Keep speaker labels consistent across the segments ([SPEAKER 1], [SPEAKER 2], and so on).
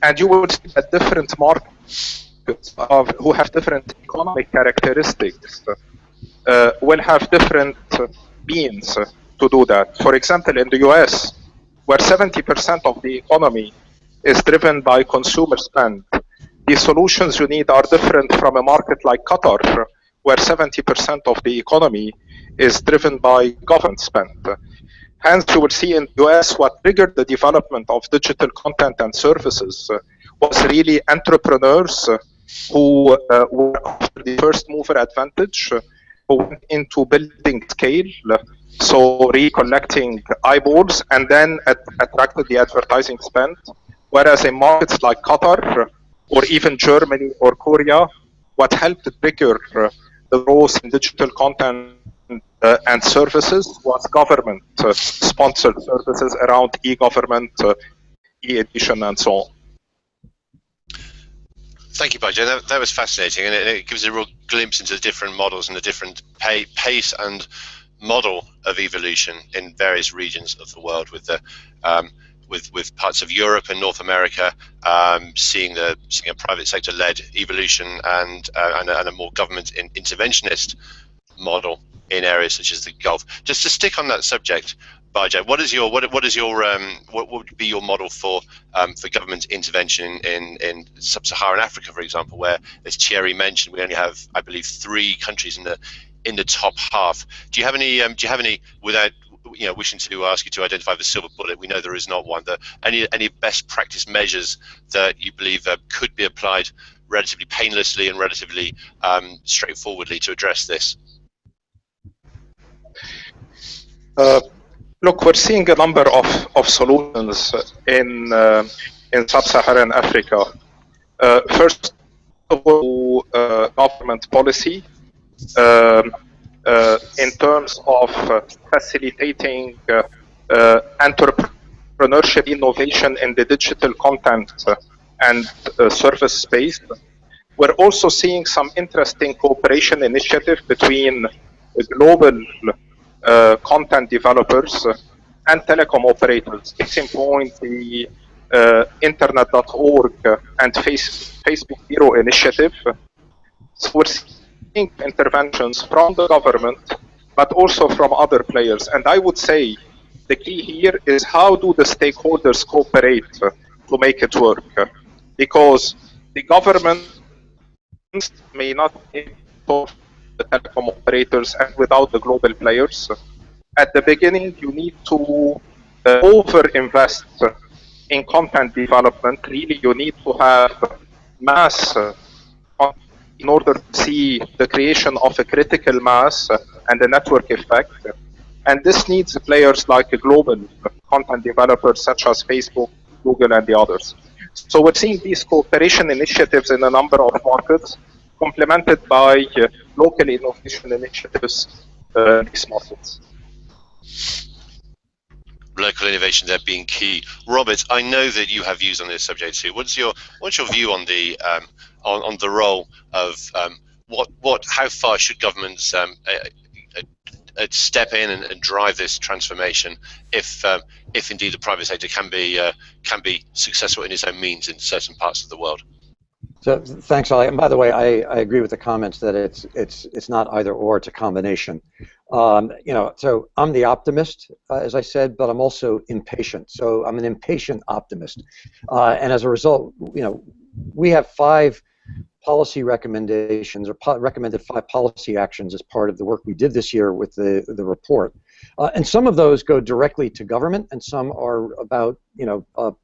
[SPEAKER 1] And you will see that different markets who have different economic characteristics will have different means to do that. For example, in the US, where 70% of the economy is driven by consumer spend, the solutions you need are different from a market like Qatar, where 70% of the economy is driven by government spend. Hence, you will see in the US what triggered the development of digital content and services was really entrepreneurs who were after the first mover advantage, who went into building scale, so recollecting eyeballs, and then attracted the advertising spend. Whereas in markets like Qatar, or even Germany or Korea, what helped trigger the growth in digital content and services was government-sponsored services around e-government, e-edition, and so on.
[SPEAKER 2] Thank you, Bajay. That was fascinating, and it gives a real glimpse into the different models and the different pace and model of evolution in various regions of the world, with the with parts of Europe and North America seeing a private sector-led evolution and a more government interventionist model in areas such as the Gulf. Just to stick on that subject, Bajay, what would be your model for government intervention in sub-Saharan Africa, for example, where, as Thierry mentioned, we only have, I believe, 3 countries in the top half. Do you have any without wishing to ask you to identify the silver bullet? We know there is not one. Any best practice measures that you believe could be applied relatively painlessly and relatively straightforwardly to address this?
[SPEAKER 1] Look, we're seeing a number of solutions in sub-Saharan Africa. First of all, government policy in terms of facilitating entrepreneurship innovation in the digital content and service space. We're also seeing some interesting cooperation initiative between global content developers and telecom operators. Case in point, the Internet.org and Facebook Zero initiative. So we're seeing interventions from the government, but also from other players. And I would say the key here is how do the stakeholders cooperate to make it work? Because the government may not involve the telecom operators and without the global players. At the beginning, you need to over-invest in content development. Really, you need to have mass in order to see the creation of a critical mass and a network effect. And this needs players like global content developers such as Facebook, Google, and the others. So we're seeing these cooperation initiatives in a number of markets, complemented by local innovation initiatives in these markets.
[SPEAKER 2] Local innovation there being key. Robert, I know that you have views on this subject too. What's your view on the role of how far should governments step in and drive this transformation if indeed the private sector can be successful in its own means in certain parts of the world?
[SPEAKER 3] So thanks, Ali. And by the way, I agree with the comments that it's not either or, it's a combination. So I'm the optimist, as I said, but I'm also impatient. So I'm an impatient optimist, and as a result, we have 5 policy recommendations, or recommended 5 policy actions as part of the work we did this year with the report. And some of those go directly to government, and some are about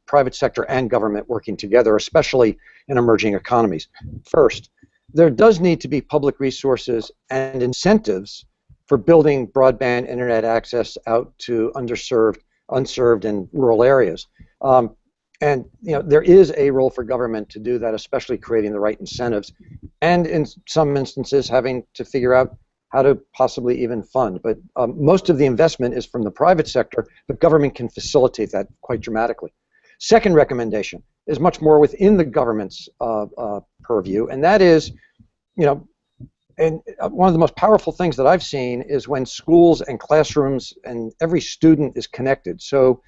[SPEAKER 3] private sector and government working together, especially in emerging economies. First, there does need to be public resources and incentives for building broadband internet access out to unserved and rural areas. And there is a role for government to do that, especially creating the right incentives, and in some instances having to figure out how to possibly even fund. But most of the investment is from the private sector, but government can facilitate that quite dramatically. Second recommendation is much more within the government's purview, and that is, and one of the most powerful things that I've seen is when schools and classrooms and every student is connected. So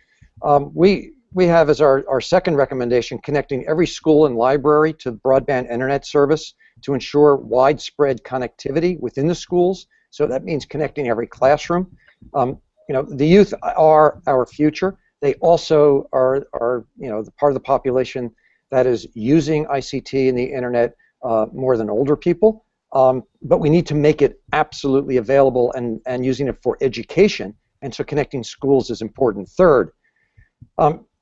[SPEAKER 3] we we have as our second recommendation, connecting every school and library to broadband internet service to ensure widespread connectivity within the schools. So that means connecting every classroom. The youth are our future. They also are the part of the population that is using ICT and the internet more than older people. But we need to make it absolutely available and using it for education. And so connecting schools is important. Third,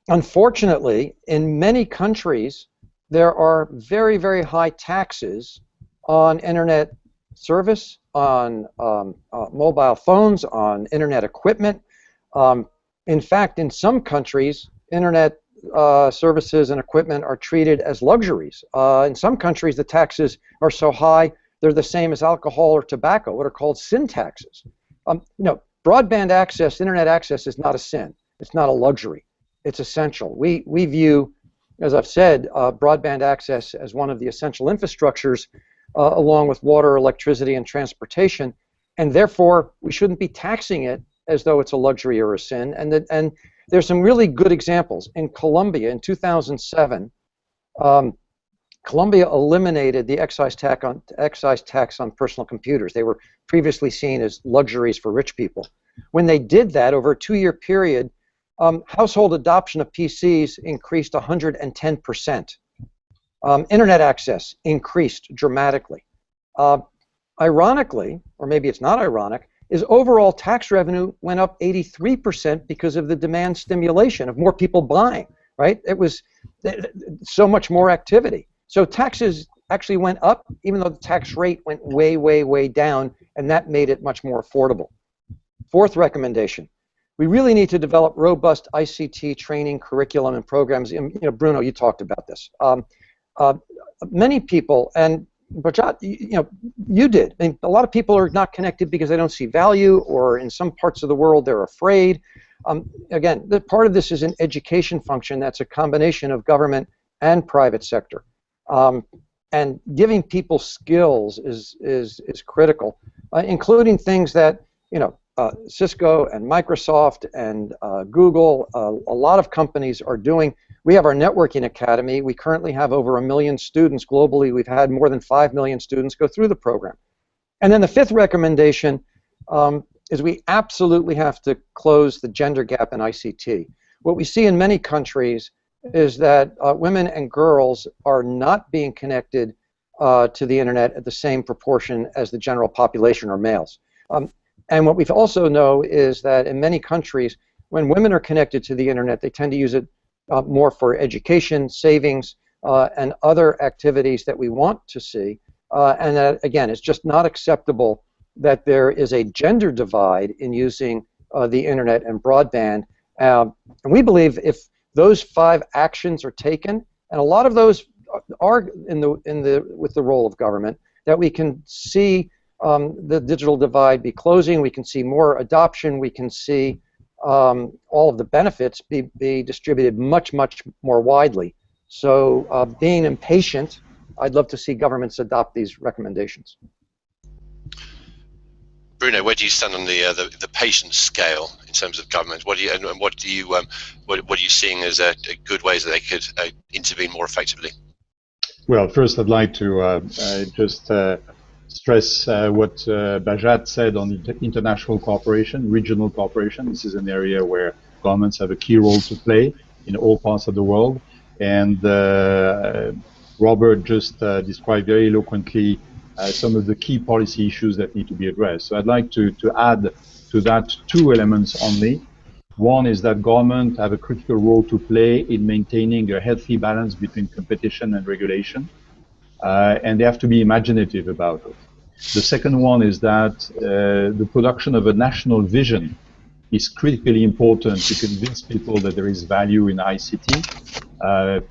[SPEAKER 3] unfortunately, in many countries, there are very, very high taxes on internet service, on mobile phones, on internet equipment. In fact, in some countries, internet services and equipment are treated as luxuries. In some countries, the taxes are so high, they're the same as alcohol or tobacco, what are called sin taxes. Broadband access, internet access is not a sin. It's not a luxury. It's essential. We view, as I've said, broadband access as one of the essential infrastructures along with water, electricity, and transportation, and therefore we shouldn't be taxing it as though it's a luxury or a sin. And there's some really good examples. In Colombia in 2007, Colombia eliminated the excise tax on personal computers. They were previously seen as luxuries for rich people. When they did that over a 2-year period, household adoption of PCs increased 110%. Internet access increased dramatically. Ironically, or maybe it's not ironic, is overall tax revenue went up 83% because of the demand stimulation of more people buying, right? It was so much more activity. So taxes actually went up, even though the tax rate went way, way, way down, and that made it much more affordable. Fourth recommendation, we really need to develop robust ICT training, curriculum, and programs. Bruno, you talked about this. Many people, and Bajat, you did. I mean, a lot of people are not connected because they don't see value, or in some parts of the world they're afraid. Again, part of this is an education function that's a combination of government and private sector. And giving people skills is critical, including things that Cisco and Microsoft and Google, a lot of companies are doing. We have our networking academy. We currently have over 1 million students globally. We've had more than 5 million students go through the program. And then the fifth recommendation is we absolutely have to close the gender gap in ICT. What we see in many countries is that women and girls are not being connected to the internet at the same proportion as the general population or males. And what we also know is that in many countries, when women are connected to the internet, they tend to use it more for education, savings, and other activities that we want to see. And that, again, it's just not acceptable that there is a gender divide in using the internet and broadband. And we believe if those 5 actions are taken, and a lot of those are with the role of government, that we can see the digital divide be closing, we can see more adoption, we can see all of the benefits be distributed much, much more widely. So being impatient, I'd love to see governments adopt these recommendations.
[SPEAKER 2] Bruno, where do you stand on the patient scale in terms of government? What are you seeing as good ways that they could intervene more effectively?
[SPEAKER 4] Well, first I'd like to just stress what Bajat said on international cooperation, regional cooperation. This is an area where governments have a key role to play in all parts of the world. And Robert just described very eloquently some of the key policy issues that need to be addressed. So I'd like to add to that 2 elements only. One is that government have a critical role to play in maintaining a healthy balance between competition and regulation, and they have to be imaginative about it. The second one is that the production of a national vision is critically important to convince people that there is value in ICT,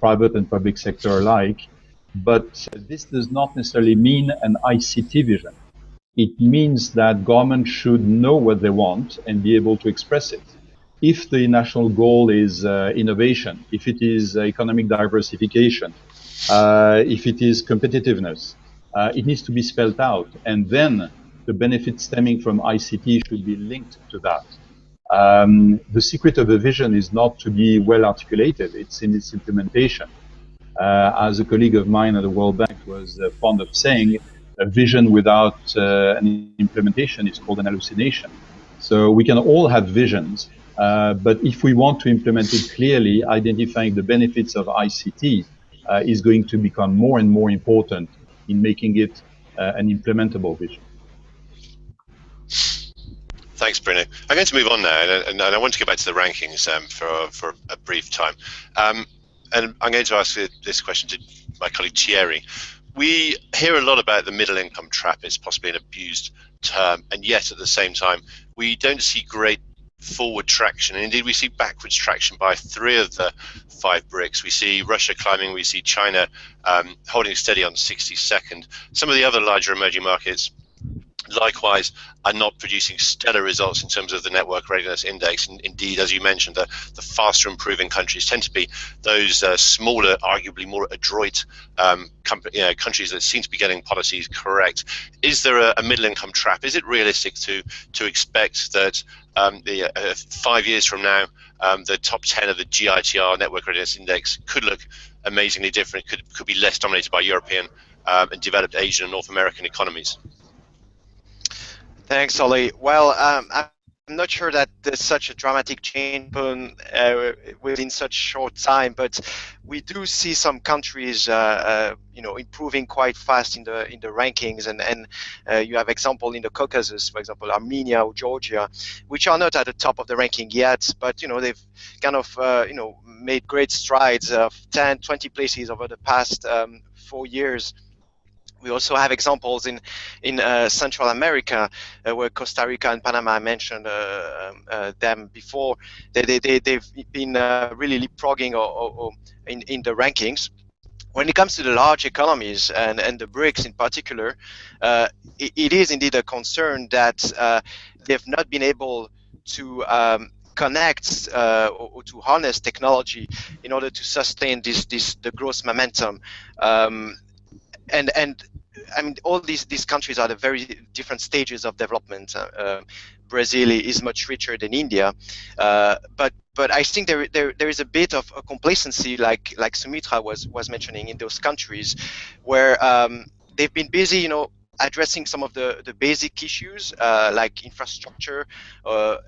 [SPEAKER 4] private and public sector alike. But this does not necessarily mean an ICT vision. It means that government should know what they want and be able to express it. If the national goal is innovation, if it is economic diversification, if it is competitiveness, it needs to be spelled out. And then the benefits stemming from ICT should be linked to that. The secret of a vision is not to be well articulated, it's in its implementation. As a colleague of mine at the World Bank was fond of saying, a vision without an implementation is called an hallucination. So we can all have visions, but if we want to implement it clearly, identifying the benefits of ICT is going to become more and more important in making it an implementable vision.
[SPEAKER 2] Thanks, Bruno. I'm going to move on now, and I want to go back to the rankings for a brief time. And I'm going to ask this question to my colleague Thierry. We hear a lot about the middle income trap. It's possibly an abused term, and yet at the same time, we don't see great forward traction. And indeed, we see backwards traction by 3 of the 5 BRICS. We see Russia climbing, we see China holding steady on 62nd. Some of the other larger emerging markets likewise are not producing stellar results in terms of the network readiness index. And indeed, as you mentioned, the faster improving countries tend to be those smaller, arguably more adroit countries that seem to be getting policies correct. Is there a middle income trap? Is it realistic to expect that 5 years from now, the top 10 of the GITR network readiness index could look amazingly different, could be less dominated by European and developed Asian and North American economies?
[SPEAKER 5] Thanks, Ollie. Well, I'm not sure that there's such a dramatic change within such short time, but we do see some countries, improving quite fast in the rankings, and you have example in the Caucasus, for example, Armenia or Georgia, which are not at the top of the ranking yet, but they've kind of made great strides of 10, 20 places over the past 4 years. We also have examples in Central America, where Costa Rica and Panama, I mentioned them before. They've been really leapfrogging in the rankings. When it comes to the large economies and the BRICS in particular, it is indeed a concern that they've not been able to connect or to harness technology in order to sustain the growth momentum. And I mean, all these countries are at very different stages of development. Brazil is much richer than India, but I think there is a bit of a complacency, like Sumitra was mentioning, in those countries, where they've been busy, addressing some of the basic issues like infrastructure,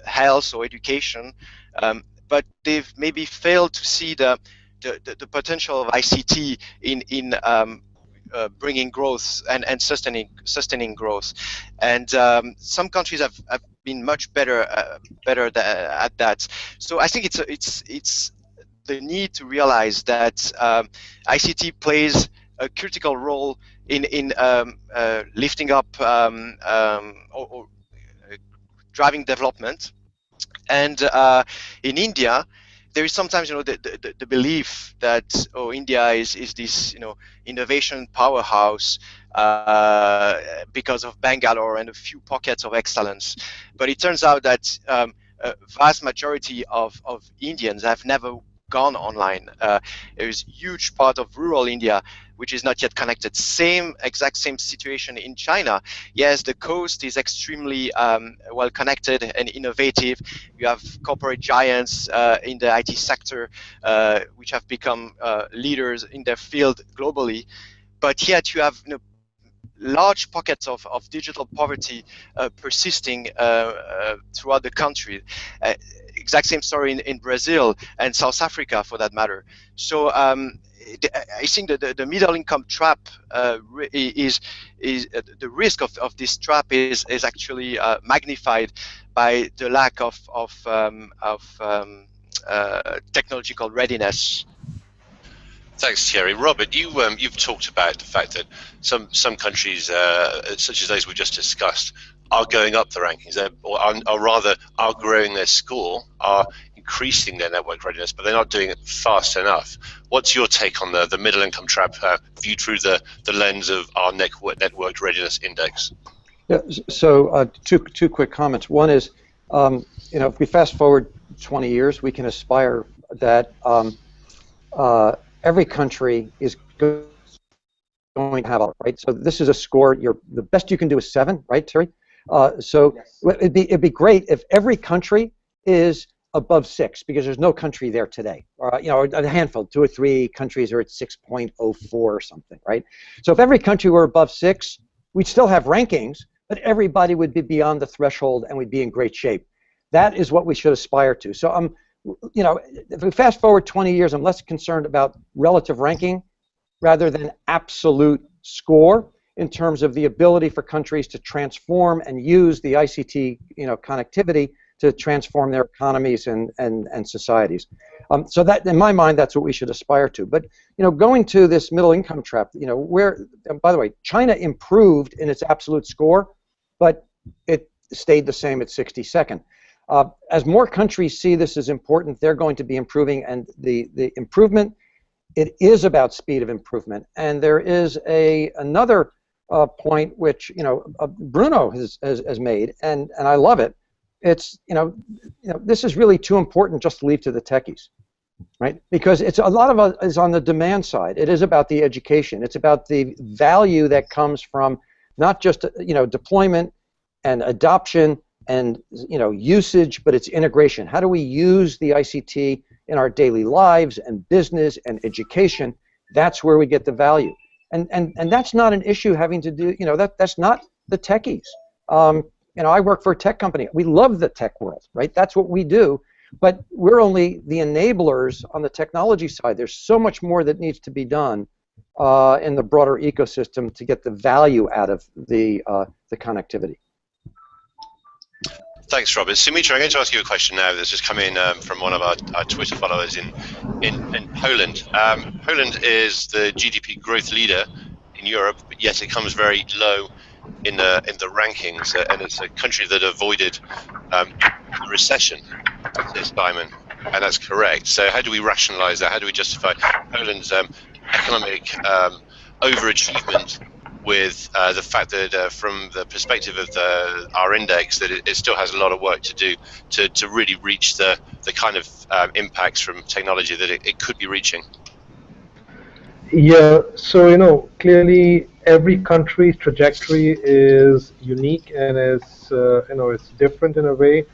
[SPEAKER 5] health, or education, but they've maybe failed to see the potential of ICT in bringing growth and sustaining growth, and some countries have been much better at that. So I think it's the need to realize that ICT plays a critical role in lifting up or driving development, and in India, there is sometimes, the belief that India is this, innovation powerhouse because of Bangalore and a few pockets of excellence. But it turns out that a vast majority of Indians have never gone online. There is a huge part of rural India which is not yet connected. Exact same situation in China. Yes, the coast is extremely well connected and innovative. You have corporate giants in the IT sector which have become leaders in their field globally, but yet you have large pockets of digital poverty persisting throughout the country. Exact same story in Brazil and South Africa, for that matter. So I think that the middle income trap is the risk of this trap is actually magnified by the lack of technological readiness.
[SPEAKER 2] Thanks, Thierry. Robert, you've talked about the fact that some countries, such as those we just discussed, are going up the rankings, or rather are growing their score, are increasing their network readiness, but they're not doing it fast enough. What's your take on the middle income trap viewed through the lens of our network readiness index?
[SPEAKER 3] Yeah, so two quick comments. One is, if we fast forward 20 years, we can aspire that every country is going to have a, right? So this is a score. The best you can do is 7, right, Terry? So yes. It'd be great if every country is above 6 because there's no country there today. You know, a handful, 2 or 3 countries are at 6.04 or something, right? So if every country were above 6, we'd still have rankings, but everybody would be beyond the threshold and we'd be in great shape. That is what we should aspire to. So you know, if we fast forward 20 years, I'm less concerned about relative ranking rather than absolute score in terms of the ability for countries to transform and use the ICT, you know, connectivity to transform their economies and societies. So that, in my mind, that's what we should aspire to. But, you know, going to this middle income trap, you know, where, by the way, China improved in its absolute score, but it stayed the same at 62nd. As more countries see this as important, they're going to be improving, and the improvement, it is about speed of improvement. And there is another point which, you know, Bruno has made, and I love it. It's, you know, this is really too important just to leave to the techies, right? Because it's a lot of it is on the demand side. It is about the education. It's about the value that comes from not just, you know, deployment and adoption and, you know, usage, but it's integration. How do we use the ICT in our daily lives and business and education? That's where we get the value. And that's not an issue having to do, you know, that's not the techies. You know, I work for a tech company. We love the tech world, right? That's what we do. But we're only the enablers on the technology side. There's so much more that needs to be done in the broader ecosystem to get the value out of the connectivity.
[SPEAKER 2] Thanks, Robert. Sumitra, I'm going to ask you a question now that's just come in from one of our Twitter followers in Poland. Poland is the GDP growth leader in Europe, but yet it comes very low in the rankings, and it's a country that avoided the recession, says Simon, and that's correct. So how do we rationalize that? How do we justify Poland's economic overachievement with the fact that from the perspective of our index, that it still has a lot of work to do to really reach the kind of impacts from technology that it could be reaching?
[SPEAKER 6] Yeah, so, you know, clearly every country's trajectory is unique and is, you know, it's different in a way.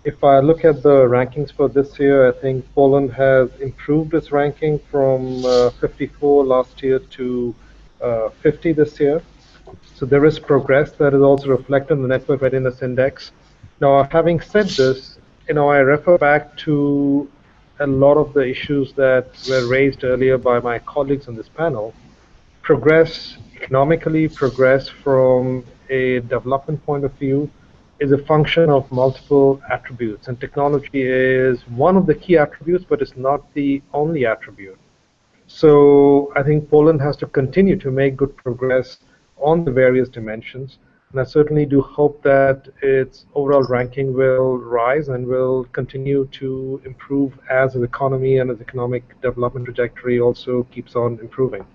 [SPEAKER 6] If I look at the rankings for this year, I think Poland has improved its ranking from 54 last year to 50 this year. So there is progress that is also reflected in the Network Readiness Index. Now, having said this, you know, I refer back to a lot of the issues that were raised earlier by my colleagues on this panel. Progress economically, progress from a development point of view is a function of multiple attributes, and technology is one of the key attributes, but it's not the only attribute. So I think Poland has to continue to make good progress on the various dimensions, and I certainly do hope that its overall ranking will rise and will continue to improve as the economy and its economic development trajectory also keeps on improving.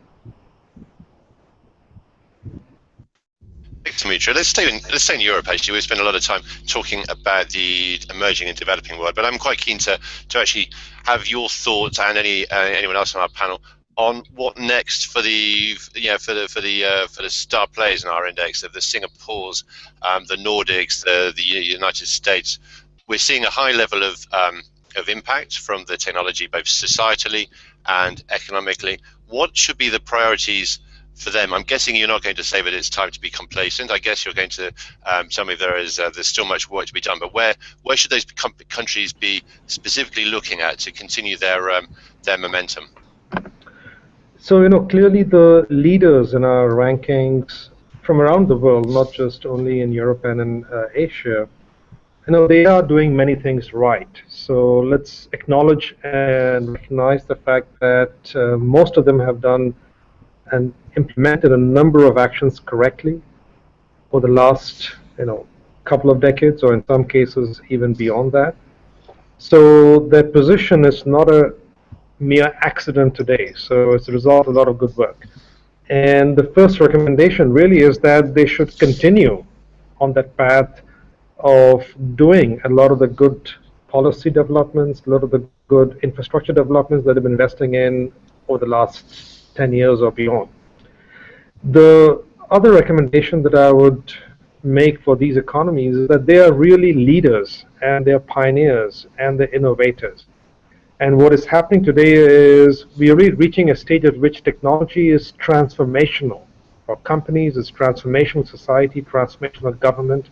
[SPEAKER 2] Thanks, Sumitra. Let's stay in Europe. Actually, we spend a lot of time talking about the emerging and developing world, but I'm quite keen to actually have your thoughts and anyone else on our panel on what next for the star players in our index, of the Singapores, the Nordics, the United States. We're seeing a high level of impact from the technology, both societally and economically. What should be the priorities for them? I'm guessing you're not going to say that it's time to be complacent. I guess you're going to tell me there's still much work to be done. But where should those countries be specifically looking at to continue their momentum?
[SPEAKER 6] So, you know, clearly the leaders in our rankings from around the world, not just only in Europe and in Asia, you know, they are doing many things right. So let's acknowledge and recognize the fact that most of them have done and implemented a number of actions correctly for the last, you know, couple of decades, or in some cases even beyond that. So their position is not a mere accident today. So it's a result of a lot of good work. And the first recommendation really is that they should continue on that path of doing a lot of the good policy developments, a lot of the good infrastructure developments that they've been investing in over the last 10 years or beyond. The other recommendation that I would make for these economies is that they are really leaders and they're pioneers and they're innovators. And what is happening today is we are reaching a stage at which technology is transformational for companies, it's transformational society, transformational government.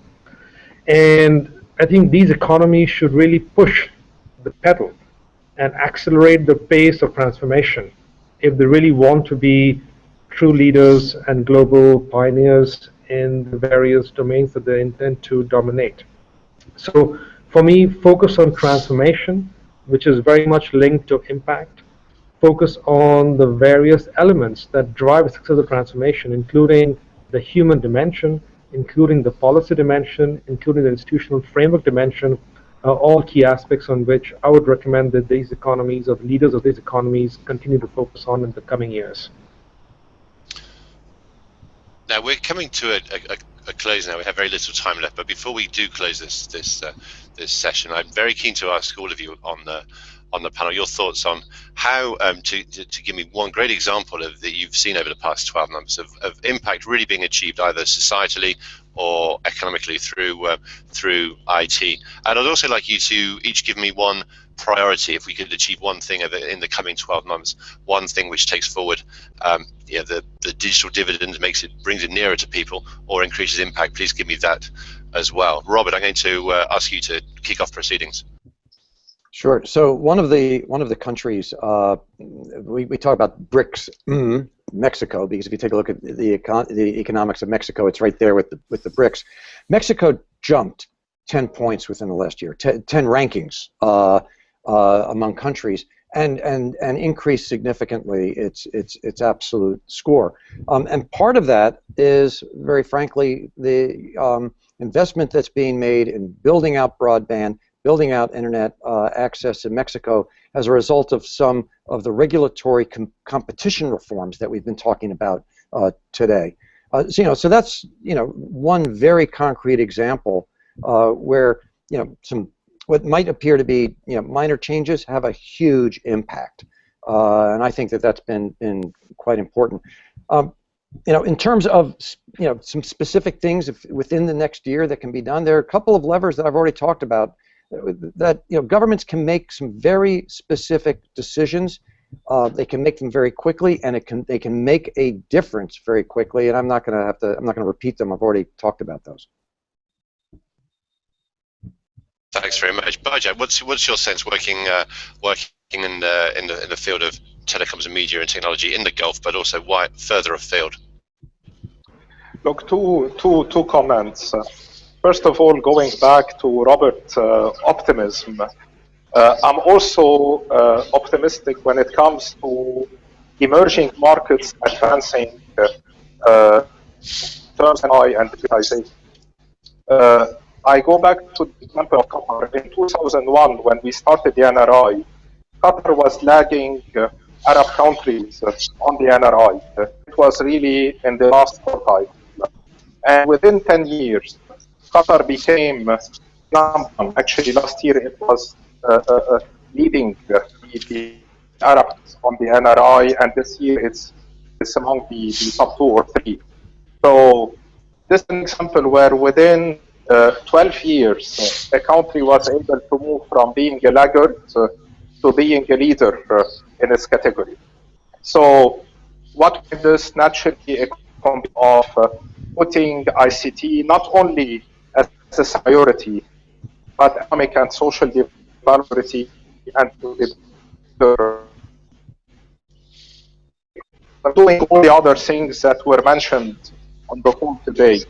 [SPEAKER 6] And I think these economies should really push the pedal and accelerate the pace of transformation if they really want to be true leaders and global pioneers in the various domains that they intend to dominate. So for me, focus on transformation, which is very much linked to impact. Focus on the various elements that drive a successful transformation, including the human dimension, including the policy dimension, including the institutional framework dimension, all key aspects on which I would recommend that these economies, or the leaders of these economies, continue to focus on in the coming years.
[SPEAKER 2] Now we're coming to a close now. We have very little time left, but before we do close this session, I'm very keen to ask all of you on the panel your thoughts on how to give me one great example of that you've seen over the past 12 months of impact really being achieved either societally or economically through IT. And I'd also like you to each give me one priority, if we could achieve one thing in the coming 12 months, one thing which takes forward the digital dividend, brings it nearer to people or increases impact. Please give me that as well. Robert, I'm going to ask you to kick off proceedings.
[SPEAKER 3] Sure. So one of the countries we talk about BRICS, Mexico, because if you take a look at the economics of Mexico, it's right there with the BRICS. Mexico jumped 10 points within the last year, 10 rankings among countries, and increased significantly its absolute score. And part of that is, very frankly, the investment that's being made in building out broadband, building out internet access in Mexico as a result of some of the regulatory competition reforms that we've been talking about today. So that's one very concrete example where some what might appear to be minor changes have a huge impact, and I think that's been quite important. In terms of some specific things within the next year that can be done, there are a couple of levers that I've already talked about that governments can make some very specific decisions. They can make them very quickly, and they can make a difference very quickly. And I'm not going to repeat them. I've already talked about those.
[SPEAKER 2] Thanks very much, Bajat. What's your sense working in the field of telecoms and media and technology in the Gulf, but also further afield?
[SPEAKER 1] Look, two comments. First of all, going back to Robert's optimism, I'm also optimistic when it comes to emerging markets advancing terms of AI and digitization. I go back to the example of Qatar. In 2001, when we started the NRI, Qatar was lagging Arab countries on the NRI. It was really in the last quartile. And within 10 years, Qatar became number one. Actually, last year it was leading the Arabs on the NRI, and this year it's among the top 2 or 3. So this is an example where within 12 years, a country was able to move from being a laggard to being a leader in its category. So what is this naturally a combination of putting ICT not only as a priority, but economic and social development and doing all the other things that were mentioned on the call today.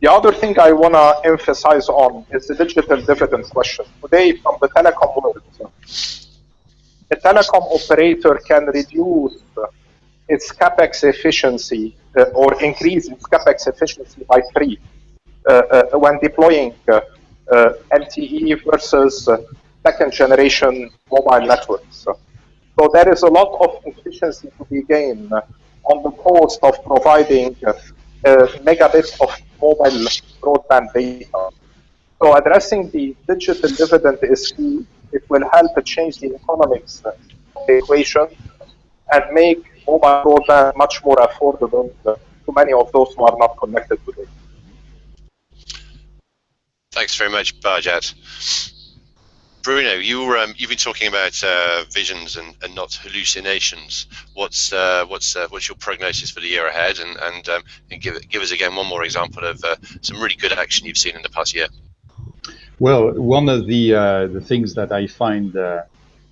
[SPEAKER 1] The other thing I want to emphasize on is the digital dividend question. Today, from the telecom world, a telecom operator can reduce its capex efficiency or increase its capex efficiency by 3 when deploying LTE versus second generation mobile networks. So there is a lot of efficiency to be gained on the cost of providing megabits of mobile broadband data. So addressing the digital dividend is key. It will help change the economics of the equation and make mobile broadband much more affordable to many of those who are not connected today.
[SPEAKER 2] Thanks very much, Bajat. Bruno, you've been talking about visions and not hallucinations. What's your prognosis for the year ahead? And give us again one more example of some really good action you've seen in the past year.
[SPEAKER 4] Well, one of the things that I find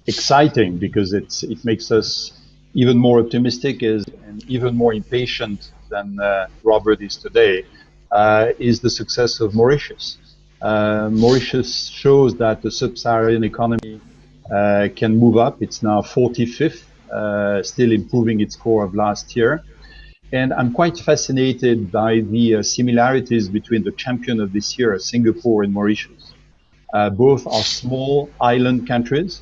[SPEAKER 4] exciting, because it makes us even more optimistic and even more impatient than Robert is today, is the success of Mauritius. Mauritius shows that the sub-Saharan economy can move up. It's now 45th, still improving its score of last year. And I'm quite fascinated by the similarities between the champion of this year, Singapore, and Mauritius. Both are small island countries,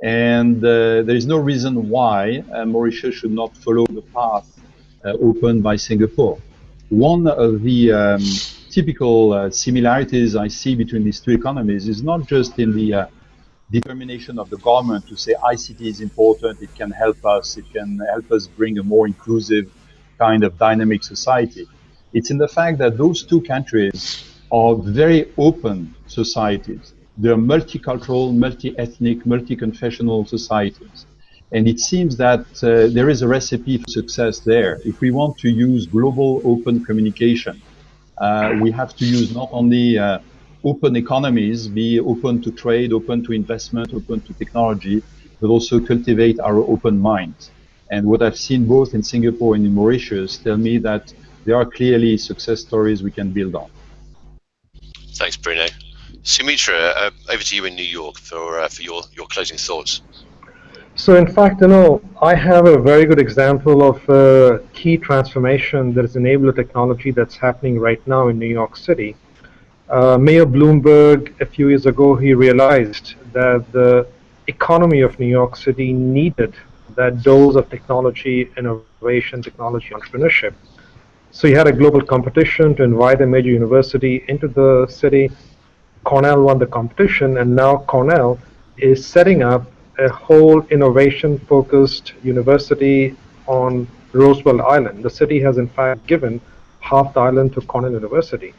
[SPEAKER 4] and there is no reason why Mauritius should not follow the path opened by Singapore. One of the typical similarities I see between these two economies is not just in the determination of the government to say ICT is important, it can help us bring a more inclusive kind of dynamic society. It's in the fact that those two countries are very open societies. They're multicultural, multi-ethnic, multi-confessional societies. And it seems that there is a recipe for success there. If we want to use global open communication, we have to use not only open economies, be open to trade, open to investment, open to technology, but also cultivate our open minds. And what I've seen both in Singapore and in Mauritius tell me that there are clearly success stories we can build on.
[SPEAKER 2] Thanks, Bruno. Sumitra, over to you in New York for your closing thoughts.
[SPEAKER 6] So in fact, I have a very good example of a key transformation that has enabled a technology that's happening right now in New York City. Mayor Bloomberg, a few years ago, he realized that the economy of New York City needed that dose of technology, innovation, technology, entrepreneurship. So he had a global competition to invite a major university into the city. Cornell won the competition, and now Cornell is setting up a whole innovation-focused university on Roosevelt Island. The city has, in fact, given half the island to Cornell University.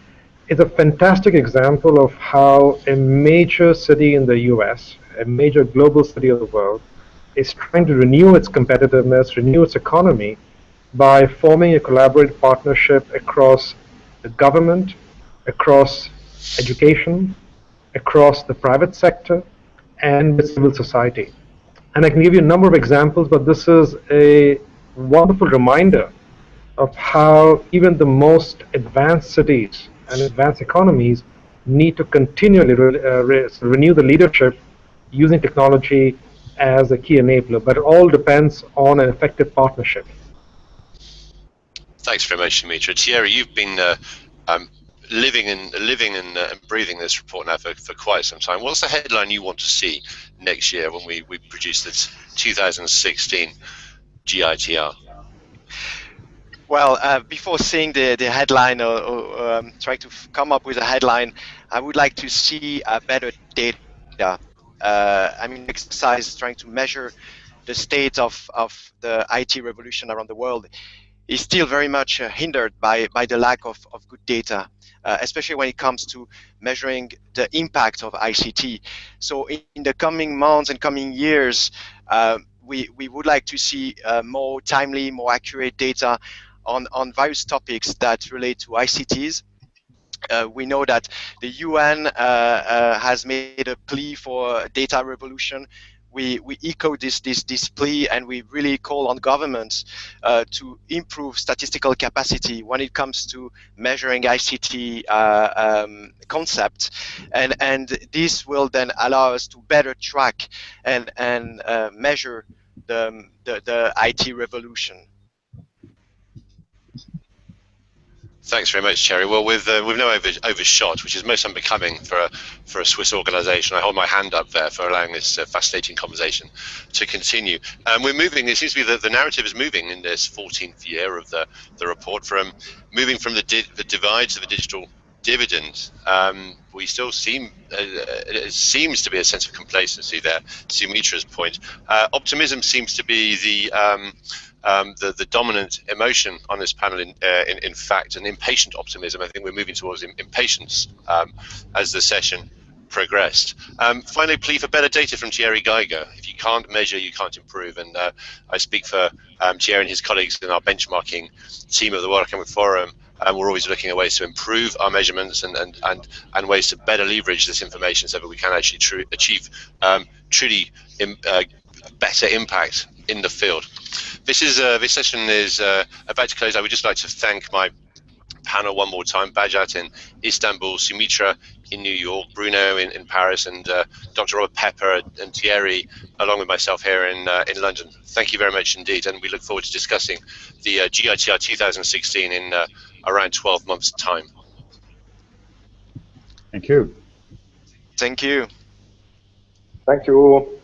[SPEAKER 6] It's a fantastic example of how a major city in the US, a major global city of the world, is trying to renew its competitiveness, renew its economy by forming a collaborative partnership across the government, across education, across the private sector, and with civil society. And I can give you a number of examples, but this is a wonderful reminder of how even the most advanced cities and advanced economies need to continually renew the leadership using technology as a key enabler. But it all depends on an effective partnership.
[SPEAKER 2] Thanks very much, Sumitra. Thierry, you've been living and breathing this report now for quite some time. What's the headline you want to see next year when we produce this 2016 GITR?
[SPEAKER 5] Well, before seeing the headline or trying to come up with a headline, I would like to see better data. I mean, exercise trying to measure the state of the IT revolution around the world is still very much hindered by the lack of good data, especially when it comes to measuring the impact of ICT. So in the coming months and coming years, we would like to see more timely, more accurate data on various topics that relate to ICTs. We know that the UN has made a plea for data revolution. We echo this plea, and we really call on governments to improve statistical capacity when it comes to measuring ICT concept, and this will then allow us to better track and measure the IT revolution.
[SPEAKER 2] Thanks very much, Thierry. Well, we've now overshot, which is most unbecoming for a Swiss organisation. I hold my hand up there for allowing this fascinating conversation to continue. We're moving. It seems to be the narrative is moving in this 14th year of the report from moving from the divides of the digital dividend. We still it seems to be a sense of complacency there. Sumitra's point. Optimism seems to be the dominant emotion on this panel. In fact, an impatient optimism. I think we're moving towards impatience as the session progressed. Finally, plea for better data from Thierry Geiger. If you can't measure, you can't improve. And I speak for Thierry and his colleagues in our benchmarking team of the World Economic Forum. And we're always looking at ways to improve our measurements and ways to better leverage this information so that we can actually achieve truly better impact in the field. This session is about to close. I would just like to thank my panel one more time: Bajat in Istanbul, Sumitra in New York, Bruno in Paris, and Dr. Robert Pepper and Thierry, along with myself here in London. Thank you very much indeed, and we look forward to discussing the GITR 2016 in around 12 months' time.
[SPEAKER 4] Thank you.
[SPEAKER 5] Thank you.
[SPEAKER 1] Thank you.